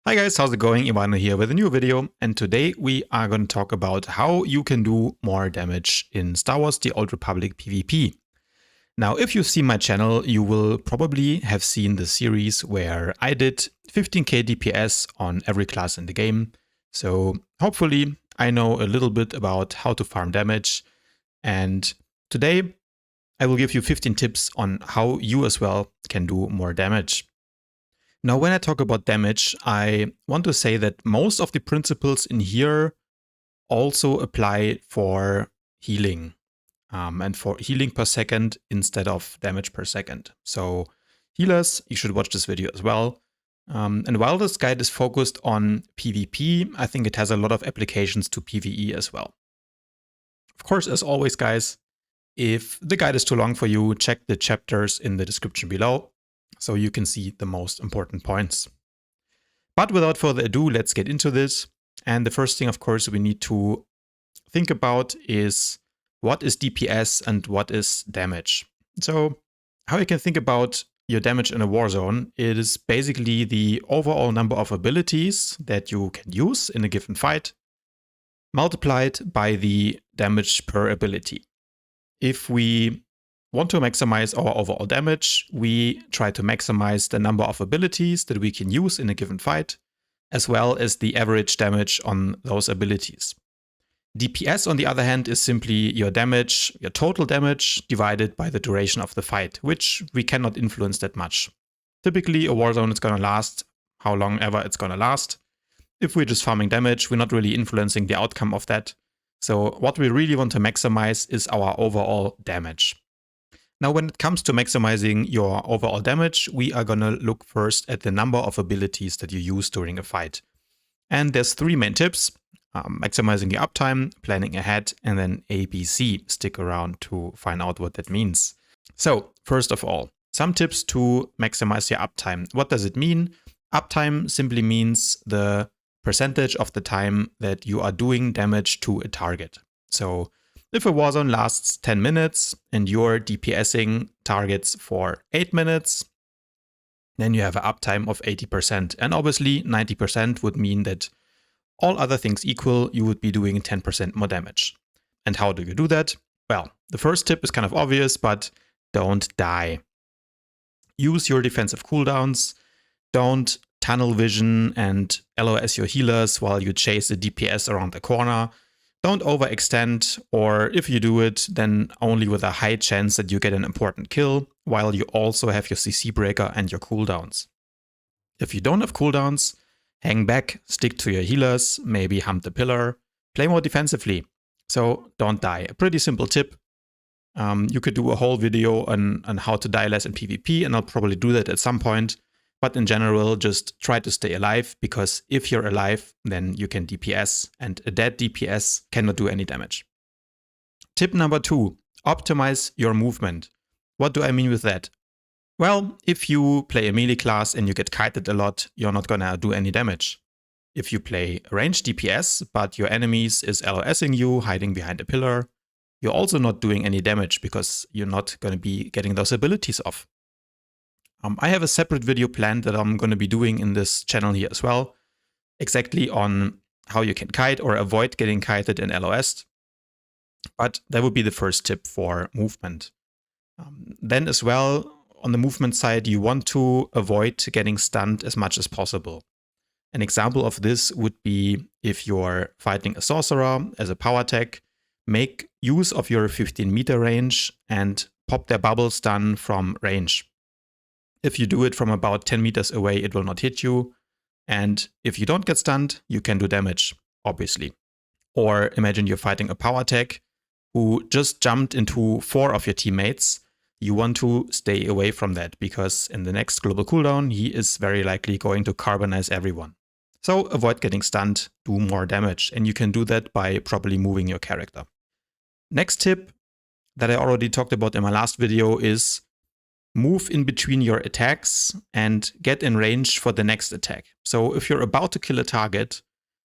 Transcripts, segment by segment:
Hi guys, how's it going? Ivano here with a new video, and today we are going to talk about how you can do more damage in Star Wars The Old Republic PvP. Now, if you see my channel, you will probably have seen the series where I did 15k DPS on every class in the game. So hopefully I know a little bit about how to farm damage, and today I will give you 15 tips on how you as well can do more damage. Now, when I talk about damage, I want to say that most of the principles in here also apply for healing and for healing per second instead of damage per second. So healers, you should watch this video as well. And while this guide is focused on PvP, I think it has a lot of applications to PvE as well. Of course, as always, guys, if the guide is too long for you, check the chapters in the description below, so you can see the most important points. But without further ado, let's get into this. And the first thing, of course, we need to think about is what is DPS and what is damage. So how you can think about your damage in a war zone is basically the overall number of abilities that you can use in a given fight, multiplied by the damage per ability. If we want to maximize our overall damage, we try to maximize the number of abilities that we can use in a given fight, as well as the average damage on those abilities. DPS, on the other hand, is simply your damage, your total damage, divided by the duration of the fight, which we cannot influence that much. Typically, a war zone is going to last how long ever it's going to last. If we're just farming damage, we're not really influencing the outcome of that. So what we really want to maximize is our overall damage. Now, when it comes to maximizing your overall damage, we are going to look first at the number of abilities that you use during a fight. And there's three main tips: maximizing the uptime, planning ahead, and then ABC. Stick around to find out what that means. So, first of all, some tips to maximize your uptime. What does it mean? Uptime simply means the percentage of the time that you are doing damage to a target. So if a warzone lasts 10 minutes and you're DPSing targets for 8 minutes, then you have an uptime of 80%. And obviously 90% would mean that all other things equal, you would be doing 10% more damage. And how do you do that? Well, the first tip is kind of obvious, but don't die. Use your defensive cooldowns. Don't tunnel vision and LOS your healers while you chase the DPS around the corner. Don't overextend, or if you do it, then only with a high chance that you get an important kill, while you also have your CC breaker and your cooldowns. If you don't have cooldowns, hang back, stick to your healers, maybe hump the pillar, play more defensively. So don't die. A pretty simple tip. You could do a whole video on how to die less in PvP, and I'll probably do that at some point. But in general, just try to stay alive, because if you're alive, then you can DPS, and a dead DPS cannot do any damage. Tip number 2, optimize your movement. What do I mean with that? Well, if you play a melee class and you get kited a lot, you're not gonna do any damage. If you play a ranged DPS, but your enemies is LOSing you, hiding behind a pillar, you're also not doing any damage because you're not gonna be getting those abilities off. I have a separate video planned that I'm going to be doing in this channel here as well, exactly on how you can kite or avoid getting kited and LOS'd. But that would be the first tip for movement. Then as well, on the movement side, you want to avoid getting stunned as much as possible. An example of this would be if you're fighting a sorcerer as a PowerTech, make use of your 15-meter range and pop their bubble stun from range. If you do it from about 10 meters away, it will not hit you. And if you don't get stunned, you can do damage, obviously. Or imagine you're fighting a PowerTech who just jumped into 4 of your teammates. You want to stay away from that, because in the next global cooldown, he is very likely going to carbonize everyone. So avoid getting stunned, do more damage. And you can do that by properly moving your character. Next tip that I already talked about in my last video is move in between your attacks and get in range for the next attack. So if you're about to kill a target,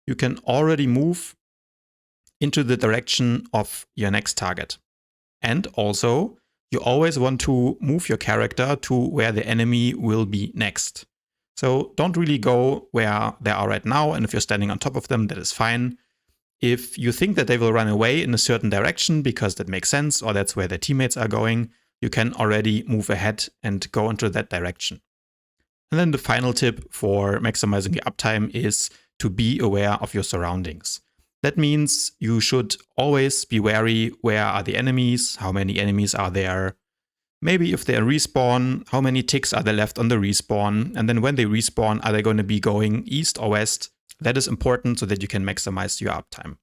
you can already move into the direction of your next target. And also, you always want to move your character to where the enemy will be next. So don't really go where they are right now, and if you're standing on top of them, that is fine. If you think that they will run away in a certain direction because that makes sense, or that's where their teammates are going, you can already move ahead and go into that direction. And then the final tip for maximizing your uptime is to be aware of your surroundings. That means you should always be wary, where are the enemies, how many enemies are there, maybe if they respawn, how many ticks are there left on the respawn, and then when they respawn, are they going to be going east or west? That is important so that you can maximize your uptime.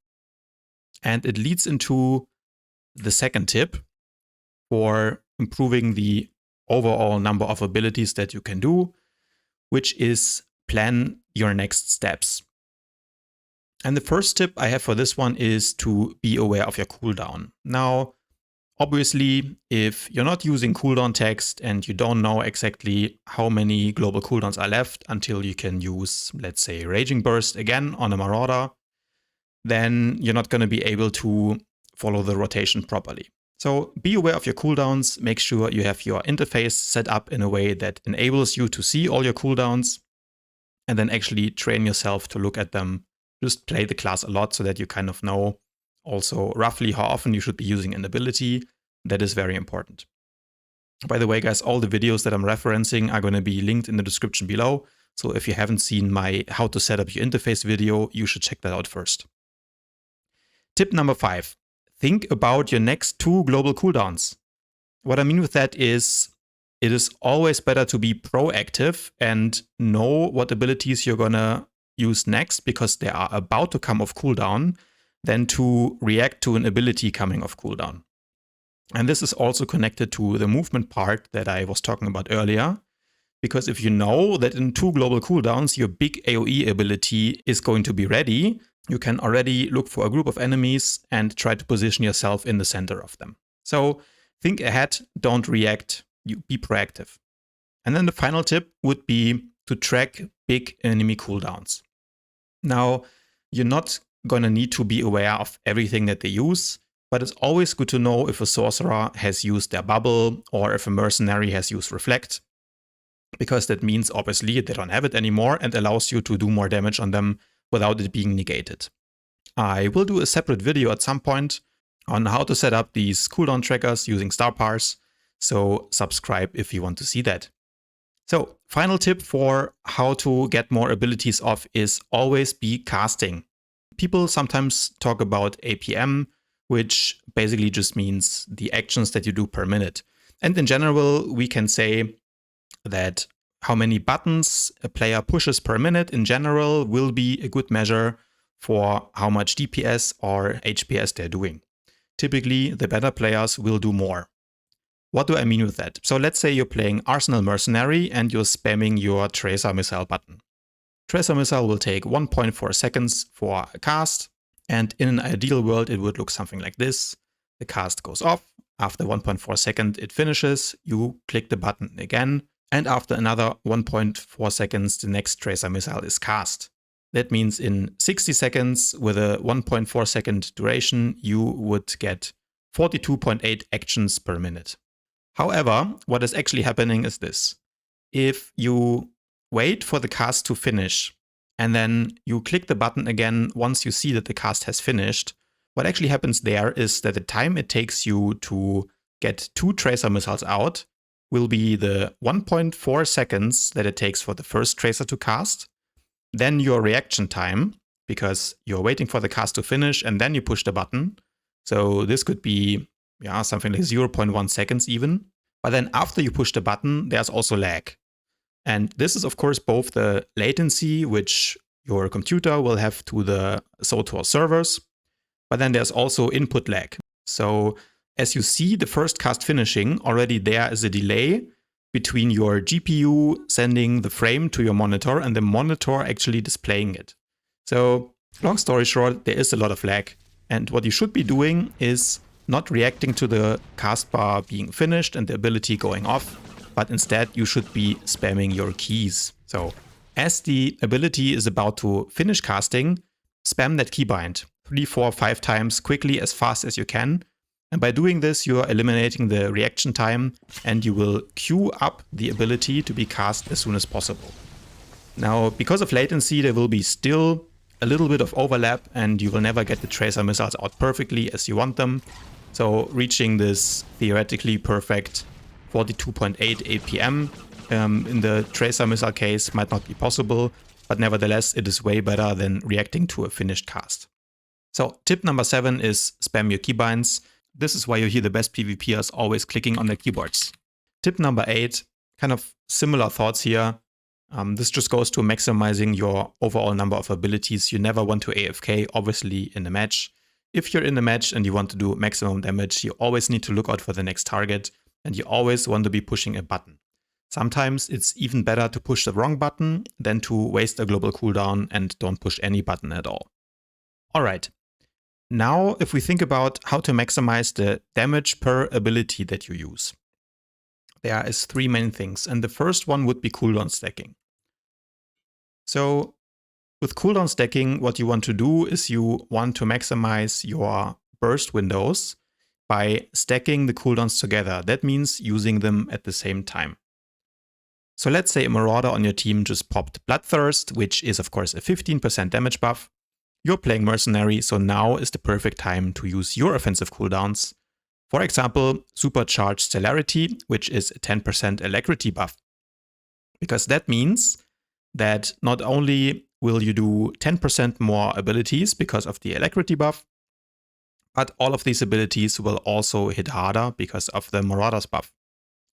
And it leads into the second tip for improving the overall number of abilities that you can do, which is plan your next steps. And the first tip I have for this one is to be aware of your cooldown. Now, obviously, if you're not using cooldown text and you don't know exactly how many global cooldowns are left until you can use, let's say, Raging Burst again on a Marauder, then you're not going to be able to follow the rotation properly. So be aware of your cooldowns, make sure you have your interface set up in a way that enables you to see all your cooldowns, and then actually train yourself to look at them. Just play the class a lot so that you kind of know also roughly how often you should be using an ability. That is very important. By the way, guys, all the videos that I'm referencing are going to be linked in the description below. So if you haven't seen my how to set up your interface video, you should check that out first. Tip number 5, think about your next 2 global cooldowns. What I mean with that is it is always better to be proactive and know what abilities you're gonna use next because they are about to come off cooldown than to react to an ability coming off cooldown. And this is also connected to the movement part that I was talking about earlier, because if you know that in 2 global cooldowns your big AoE ability is going to be ready, you can already look for a group of enemies and try to position yourself in the center of them. So think ahead, don't react, you be proactive. And then the final tip would be to track big enemy cooldowns. Now, you're not going to need to be aware of everything that they use, but it's always good to know if a sorcerer has used their bubble or if a mercenary has used reflect, because that means obviously they don't have it anymore and allows you to do more damage on them without it being negated. I will do a separate video at some point on how to set up these cooldown trackers using star pars, so subscribe if you want to see that. So, final tip for how to get more abilities off is always be casting. People sometimes talk about APM, which basically just means the actions that you do per minute. And in general, we can say that how many buttons a player pushes per minute in general will be a good measure for how much DPS or HPS they're doing. Typically, the better players will do more. What do I mean with that? So let's say you're playing Arsenal Mercenary and you're spamming your Tracer Missile button. Tracer Missile will take 1.4 seconds for a cast, and in an ideal world it would look something like this. The cast goes off, after 1.4 seconds it finishes, you click the button again, and after another 1.4 seconds the next Tracer Missile is cast. That means in 60 seconds with a 1.4 second duration you would get 42.8 actions per minute. However, what is actually happening is this. If you wait for the cast to finish and then you click the button again once you see that the cast has finished, what actually happens there is that the time it takes you to get 2 Tracer Missiles out will be the 1.4 seconds that it takes for the first Tracer to cast, then your reaction time, because you're waiting for the cast to finish and then you push the button. So this could be something like 0.1 seconds even. But then after you push the button, there's also lag. And this is of course both the latency, which your computer will have to the SWTOR servers, but then there's also input lag. So as you see the first cast finishing, already there is a delay between your GPU sending the frame to your monitor and the monitor actually displaying it. So long story short, there is a lot of lag. And what you should be doing is not reacting to the cast bar being finished and the ability going off, but instead you should be spamming your keys. So as the ability is about to finish casting, spam that keybind 3, 4, 5 times quickly as fast as you can. And by doing this, you are eliminating the reaction time and you will queue up the ability to be cast as soon as possible. Now, because of latency, there will be still a little bit of overlap and you will never get the tracer missiles out perfectly as you want them. So reaching this theoretically perfect 42.8 APM in the tracer missile case might not be possible, but nevertheless, it is way better than reacting to a finished cast. So tip number 7 is spam your keybinds. This is why you hear the best PvPers always clicking on their keyboards. Tip number 8, kind of similar thoughts here. This just goes to maximizing your overall number of abilities. You never want to AFK, obviously, in a match. If you're in a match and you want to do maximum damage, you always need to look out for the next target, and you always want to be pushing a button. Sometimes it's even better to push the wrong button than to waste a global cooldown and don't push any button at all. Alright, now if we think about how to maximize the damage per ability that you use, there is 3 main things, and the first one would be cooldown stacking. So with cooldown stacking, what you want to do is you want to maximize your burst windows by stacking the cooldowns together. That means using them at the same time. So let's say a Marauder on your team just popped Bloodthirst, which is of course a 15% damage buff. You're playing Mercenary, so now is the perfect time to use your offensive cooldowns. For example, Supercharged Celerity, which is a 10% Alacrity buff. Because that means that not only will you do 10% more abilities because of the Alacrity buff, but all of these abilities will also hit harder because of the Marauders buff.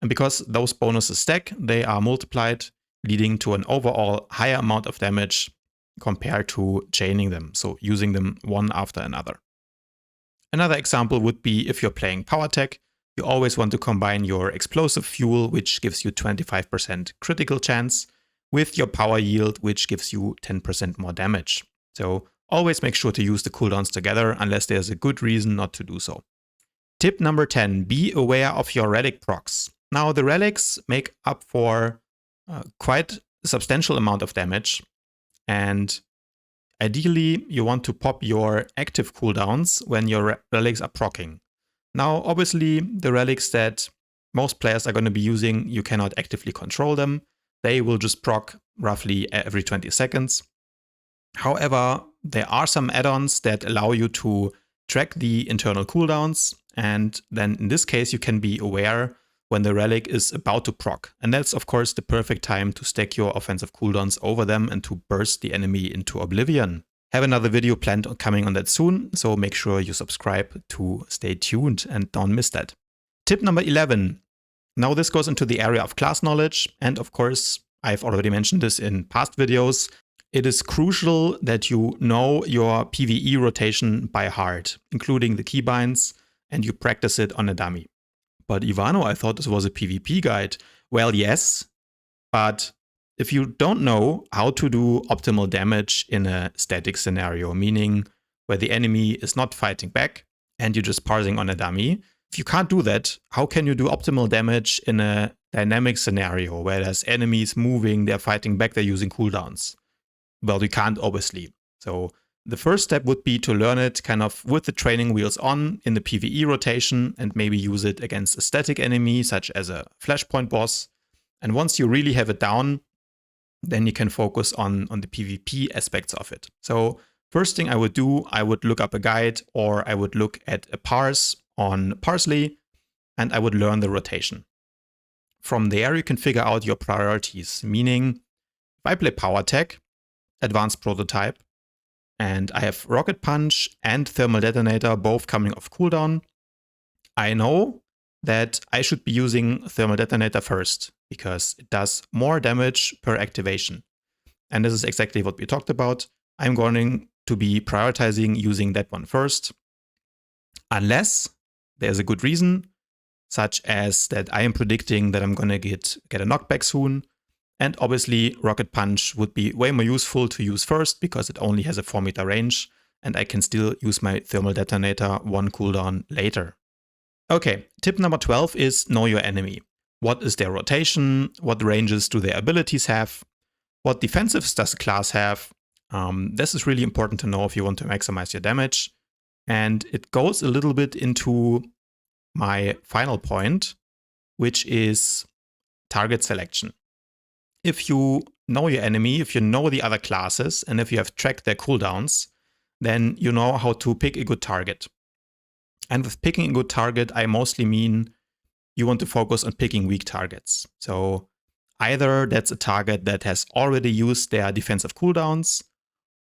And because those bonuses stack, they are multiplied, leading to an overall higher amount of damage compared to chaining them, so using them one after another. Another example would be if you're playing PowerTech, you always want to combine your explosive fuel, which gives you 25% critical chance, with your power yield, which gives you 10% more damage. So always make sure to use the cooldowns together unless there's a good reason not to do so. Tip number 10, be aware of your relic procs. Now the relics make up for quite a substantial amount of damage, and ideally you want to pop your active cooldowns when your relics are proccing. Now obviously the relics that most players are going to be using, you cannot actively control them. They will just proc roughly every 20 seconds. However, there are some add-ons that allow you to track the internal cooldowns, and then in this case you can be aware when the relic is about to proc. And that's of course the perfect time to stack your offensive cooldowns over them and to burst the enemy into oblivion. Have another video planned on coming on that soon, so make sure you subscribe to stay tuned and don't miss that. Tip number 11. Now this goes into the area of class knowledge, and of course, I've already mentioned this in past videos. It is crucial that you know your PvE rotation by heart, including the keybinds, and you practice it on a dummy. But Ivano, I thought this was a PvP guide. Well, yes, but if you don't know how to do optimal damage in a static scenario, meaning where the enemy is not fighting back and you're just parsing on a dummy, if you can't do that, how can you do optimal damage in a dynamic scenario where there's enemies moving, they're fighting back, they're using cooldowns? Well, you can't, obviously. So the first step would be to learn it kind of with the training wheels on in the PvE rotation and maybe use it against a static enemy such as a flashpoint boss. And once you really have it down, then you can focus on the PvP aspects of it. So first thing I would do, I would look up a guide or I would look at a parse on Parsley and I would learn the rotation. From there, you can figure out your priorities, meaning if I play PowerTech, Advanced Prototype, and I have Rocket Punch and Thermal Detonator both coming off cooldown, I know that I should be using Thermal Detonator first because it does more damage per activation. And this is exactly what we talked about. I'm going to be prioritizing using that one first, unless there's a good reason, such as that I am predicting that I'm going to get a knockback soon. And obviously Rocket Punch would be way more useful to use first because it only has a 4-meter range and I can still use my Thermal Detonator one cooldown later. Okay, tip number 12 is know your enemy. What is their rotation? What ranges do their abilities have? What defensives does the class have? This is really important to know if you want to maximize your damage. And it goes a little bit into my final point, which is target selection. If you know your enemy, if you know the other classes, and if you have tracked their cooldowns, then you know how to pick a good target. And with picking a good target, I mostly mean you want to focus on picking weak targets. So either that's a target that has already used their defensive cooldowns,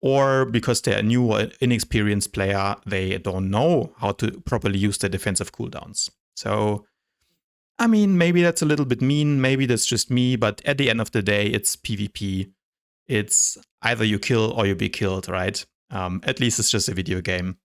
or because they're a new or inexperienced player, they don't know how to properly use their defensive cooldowns. So, I mean, maybe that's a little bit mean, maybe that's just me, but at the end of the day, it's PvP. It's either you kill or you be killed, right? At least it's just a video game.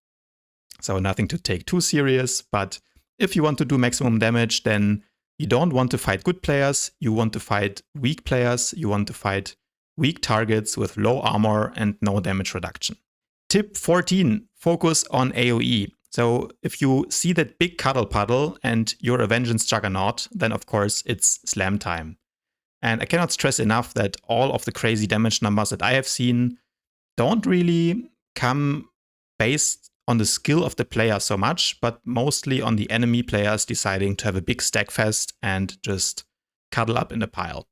So nothing to take too serious, but if you want to do maximum damage, then you don't want to fight good players, you want to fight weak players, you want to fight weak targets with low armor and no damage reduction. Tip 14, focus on AoE. So if you see that big cuddle puddle and you're a Vengeance Juggernaut, then of course it's slam time. And I cannot stress enough that all of the crazy damage numbers that I have seen don't really come based on the skill of the player so much, but mostly on the enemy players deciding to have a big stack fest and just cuddle up in a pile.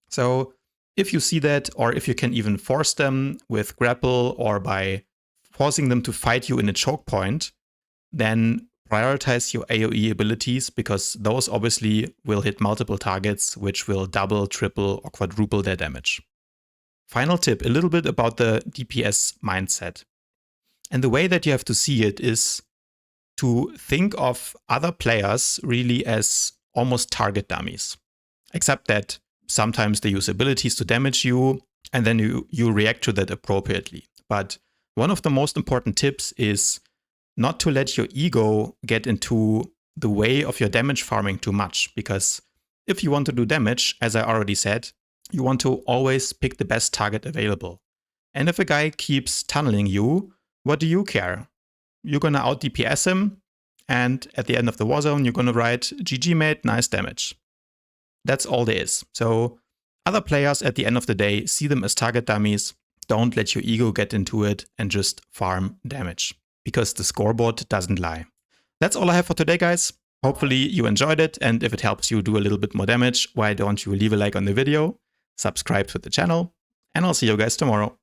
So if you see that, or if you can even force them with grapple or by forcing them to fight you in a choke point, then prioritize your AoE abilities, because those obviously will hit multiple targets, which will double, triple, or quadruple their damage. Final tip, a little bit about the DPS mindset. And the way that you have to see it is to think of other players really as almost target dummies. Except that sometimes they use abilities to damage you, and then you react to that appropriately. But one of the most important tips is not to let your ego get into the way of your damage farming too much. Because if you want to do damage, as I already said, you want to always pick the best target available. And if a guy keeps tunneling you, what do you care? You're gonna out DPS him, and at the end of the war zone, you're gonna write, GG mate, nice damage. That's all there is. So other players at the end of the day, see them as target dummies. Don't let your ego get into it and just farm damage, because the scoreboard doesn't lie. That's all I have for today, guys. Hopefully you enjoyed it, and if it helps you do a little bit more damage, why don't you leave a like on the video, subscribe to the channel, and I'll see you guys tomorrow.